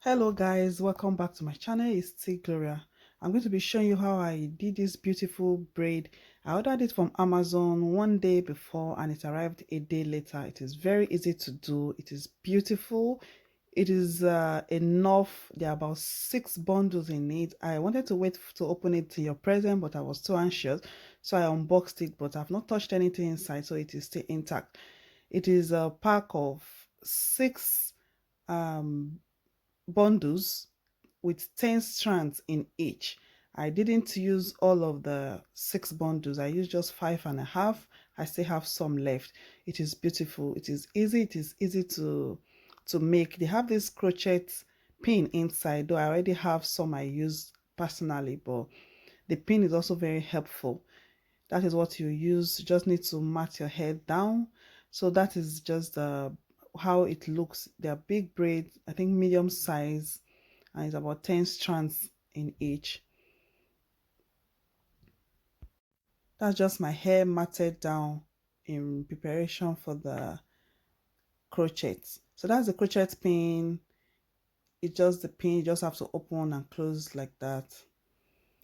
Hello guys, welcome back to my channel. It's T Gloria. I'm going to be showing you how I did this beautiful braid. I ordered it from Amazon one day before and it arrived a day later. It is very easy to do. It is beautiful. It is enough. There are about 6 bundles in it. I wanted to wait to open it to your present, but I was too anxious, so I unboxed it, but I've not touched anything inside, so it is still intact. It is a pack of 6 um bundles with 10 strands in each. I didn't use all of the 6 bundles. I used just 5.5. I still have some left. It is beautiful. It is easy. It is easy to make. They have this crochet pin inside, though I already have some I use personally, but the pin is also very helpful. That is what you use. You just need to mat your head down. So that is just how it looks. They are big braids, I think medium size, and it's about 10 strands in each. That's just my hair matted down in preparation for the crochet. So that's the crochet pin. It's just the pin, you just have to open and close like that.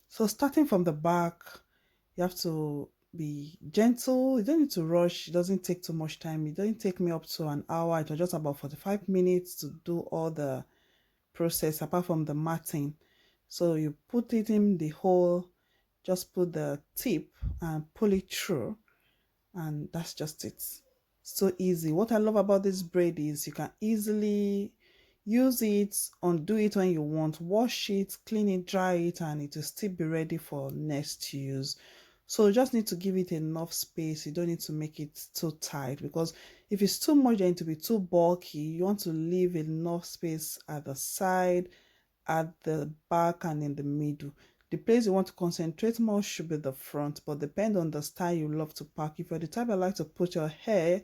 So starting from the back, you have to be gentle. You don't need to rush. It doesn't take too much time. It doesn't take me up to an hour. It was just about 45 minutes to do all the process apart from the matting. So you put it in the hole, just put the tip and pull it through, and that's just it. So easy. What I love about this braid is you can easily use it, undo it when you want, wash it, clean it, dry it, and it will still be ready for next use. So you just need to give it enough space. You don't need to make it too tight, because if it's too much, then it will be too bulky. You want to leave enough space at the side, at the back, and in the middle. The place you want to concentrate more should be the front, but depend on the style you love to pack. If you're the type that like to put your hair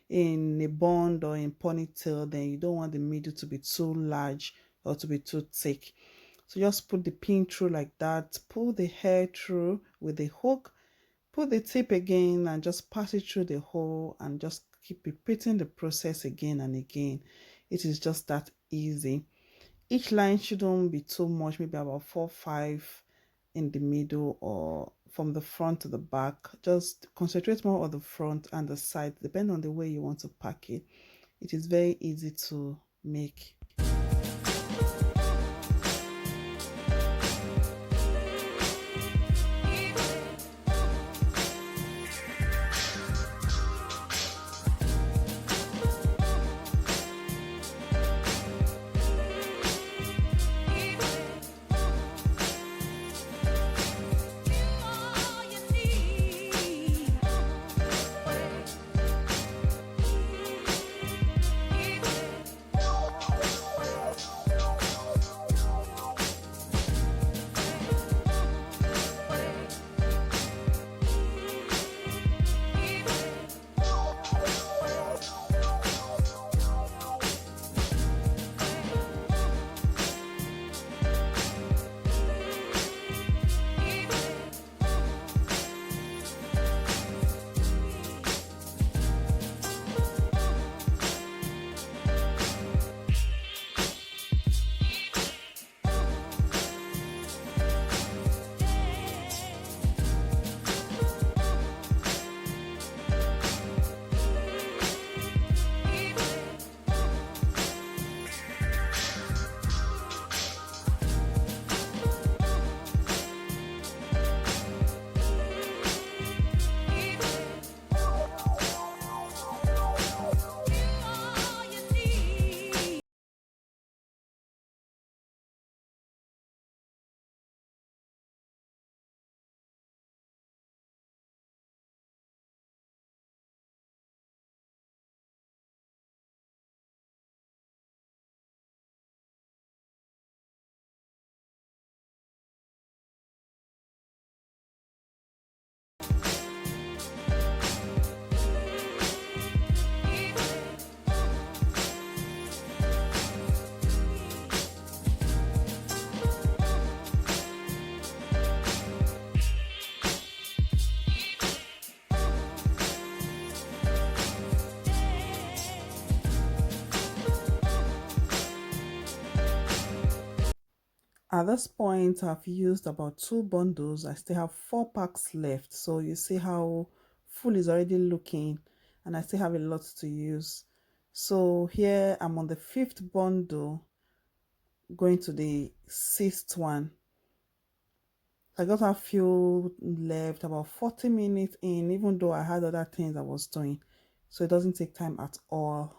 in a bun or in ponytail, then you don't want the middle to be too large or to be too thick. So just put the pin through like that, pull the hair through with the hook, put the tip again and just pass it through the hole, and just keep repeating the process again and again. It is just that easy. Each line shouldn't be too much, maybe about 4-5 in the middle or from the front to the back. Just concentrate more on the front and the side, depending on the way you want to pack it. It is very easy to make. At this point, I've used about 2 bundles. I still have 4 packs left. So you see how full is already looking, and I still have a lot to use. So here I'm on the 5th bundle, going to the 6th one. I got a few left, about 40 minutes in, even though I had other things I was doing. So it doesn't take time at all.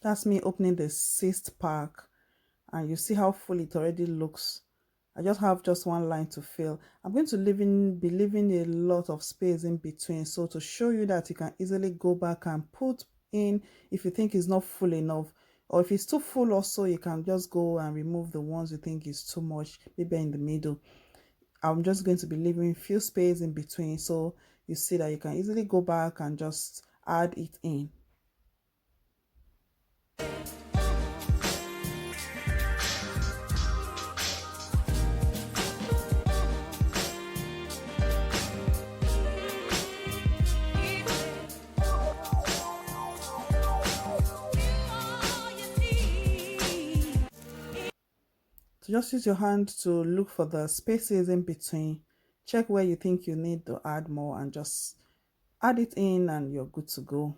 That's me opening the 6th pack, and you see how full it already looks. I just have just one line to fill. I'm going to be leaving a lot of space in between, so to show you that you can easily go back and put in if you think it's not full enough, or if it's too full also, you can just go and remove the ones you think is too much, maybe in the middle. I'm just going to be leaving few space in between, so you see that you can easily go back and just add it in. So just use your hand to look for the spaces in between. Check where you think you need to add more and just add it in, and you're good to go.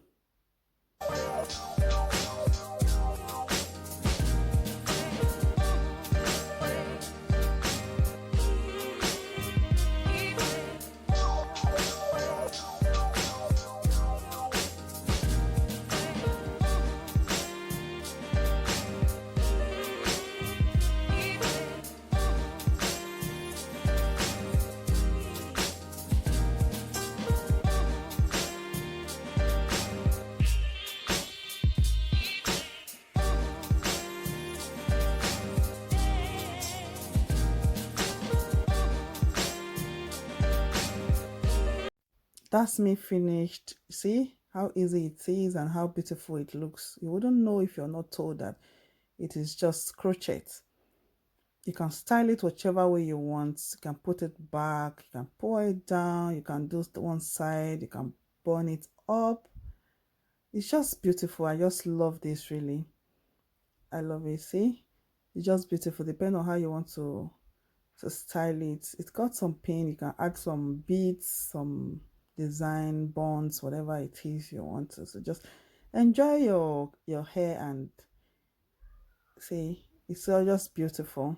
That's me finished. See how easy it is and how beautiful it looks. You wouldn't know if you're not told that it is just crochet. You can style it whichever way you want. You can put it back, you can pull it down, you can do one side, you can burn it up. It's just beautiful. I just love this, really. I love it. See, it's just beautiful. Depending on how you want to style it. It's got some pin. You can add some beads, some design, bonds, whatever it is you want to. So just enjoy your hair and see, it's all just beautiful.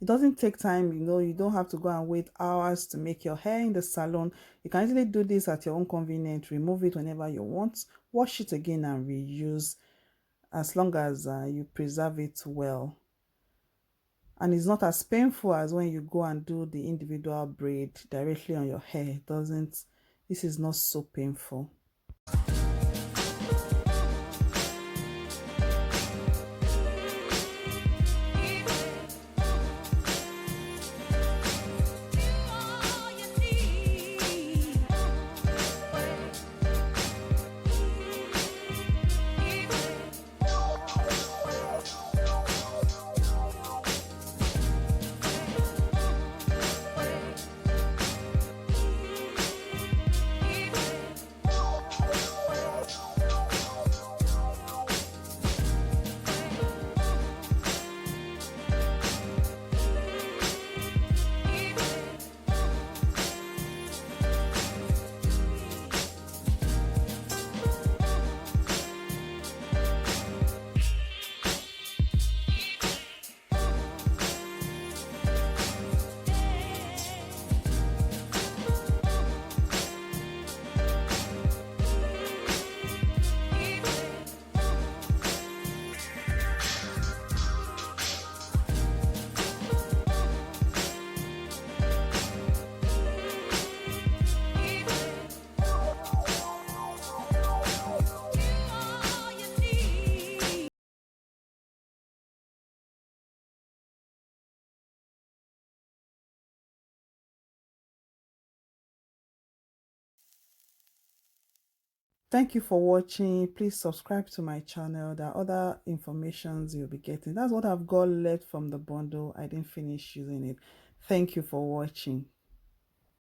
It doesn't take time, you don't have to go and wait hours to make your hair in the salon. You can easily do this at your own convenience. Remove it whenever you want, wash it again and reuse, as long as you preserve it well. And it's not as painful as when you go and do the individual braid directly on your hair. This is not so painful. Thank you for watching. Please subscribe to my channel. There are other informations you'll be getting. That's what I've got left from the bundle. I didn't finish using it. Thank you for watching.